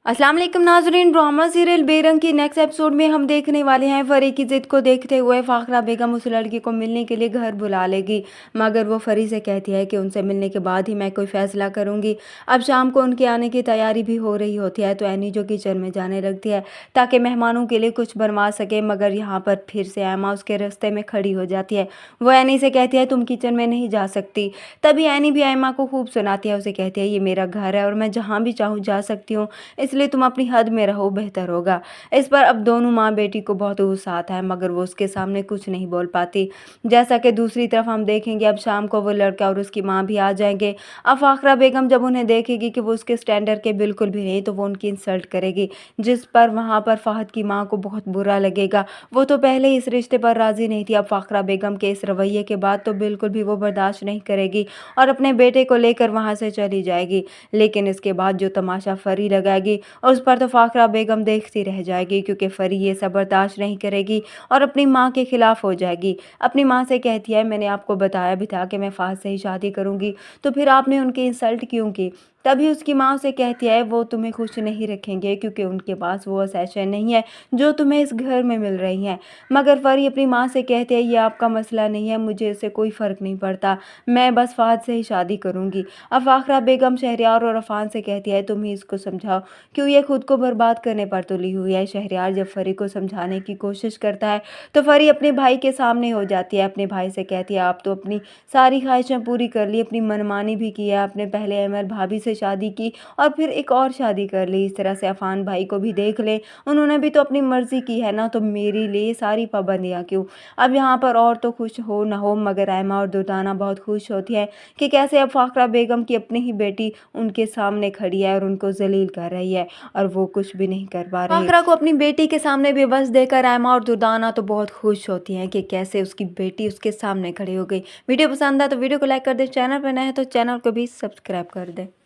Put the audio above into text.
अस्सलाम वालेकुम नाज़रीन। ड्रामा सीरियल बेरंग की नेक्स्ट एपिसोड में हम देखने वाले हैं फरी की जिद को देखते हुए फाखरा बेगम उस लड़की को मिलने के लिए घर बुला लेगी, मगर वो फरी से कहती है कि उनसे मिलने के बाद ही मैं कोई फैसला करूंगी। अब शाम को उनके आने की तैयारी भी हो रही होती है तो एनी जो किचन में जाने लगती है ताकि मेहमानों के लिए कुछ बनवा सके, मगर यहाँ पर फिर से एमा उसके रास्ते में खड़ी हो जाती है। वो एनी से कहती है तुम किचन में नहीं जा सकती। तभी एनी भी एमा को खूब सुनाती है, उसे कहती है ये मेरा घर है और मैं जहाँ भी चाहूँ जा सकती हूँ, इसलिए तुम अपनी हद में रहो, बेहतर होगा। इस पर अब दोनों माँ बेटी को बहुत गुस्सा आता है, मगर वो उसके सामने कुछ नहीं बोल पाती। जैसा कि दूसरी तरफ हम देखेंगे अब शाम को वो लड़का और उसकी माँ भी आ जाएंगे। अब फाखरा बेगम जब उन्हें देखेगी कि वो उसके स्टैंडर्ड के बिल्कुल भी नहीं तो वो उनकी इंसल्ट करेगी, जिस पर वहाँ पर फहद की माँ को बहुत बुरा लगेगा। वो तो पहले ही इस रिश्ते पर राजी नहीं थी, अब फाखरा बेगम के इस रवैये के बाद तो बिल्कुल भी वो बर्दाश्त नहीं करेगी और अपने बेटे को लेकर वहाँ से चली जाएगी। लेकिन इसके बाद जो तमाशा फरी लगाएगी उस पर तो फाखरा बेगम देखती रह जाएगी, क्योंकि फरी ये सब बर्दाश्त नहीं करेगी और अपनी माँ के खिलाफ हो जाएगी। अपनी माँ से कहती है मैंने आपको बताया भी था कि मैं फहद से ही शादी करूंगी, तो फिर आपने उनकी इंसल्ट क्यों की। तभी उसकी माँ उसे कहती है वो तुम्हें खुश नहीं रखेंगे क्योंकि उनके पास वो असेशन नहीं है जो तुम्हें इस घर में मिल रही हैं। मगर फरी अपनी माँ से कहती है ये आपका मसला नहीं है, मुझे इससे कोई फ़र्क नहीं पड़ता, मैं बस फहद से ही शादी करूंगी। अब फाखरा बेगम शहरयार और अफान से कहती है तुम ही इसको समझाओ, क्यों ये खुद को बर्बाद करने पर तुली हुई है। शहरयार जब फरी को समझाने की कोशिश करता है तो फरी अपने भाई के सामने हो जाती है। अपने भाई से कहती है आप तो अपनी सारी ख्वाहिशें पूरी कर ली, अपनी मनमानी भी की है, आपने पहले अमर भाभी से शादी की और फिर एक और शादी कर ली। इस तरह से अफान भाई को भी देख ले, उन्होंने भी तो अपनी मर्जी की है ना, तो मेरे लिए सारी पाबंदियाँ क्यों। अब यहाँ पर और तो खुश हो ना हो, मगर एमा और दुर्दाना बहुत खुश होती है कि कैसे अब फाखरा बेगम की अपनी ही बेटी उनके सामने खड़ी है और उनको जलील कर रही है और वो कुछ भी नहीं कर पा रही। फाखरा को अपनी बेटी के सामने बेबस देकर एमा और दुर्दाना तो बहुत खुश होती हैं कि कैसे उसकी बेटी उसके सामने खड़ी हो गई। वीडियो पसंद आए तो वीडियो को लाइक कर दे, चैनल पर नए हैं तो चैनल को भी सब्सक्राइब कर दे।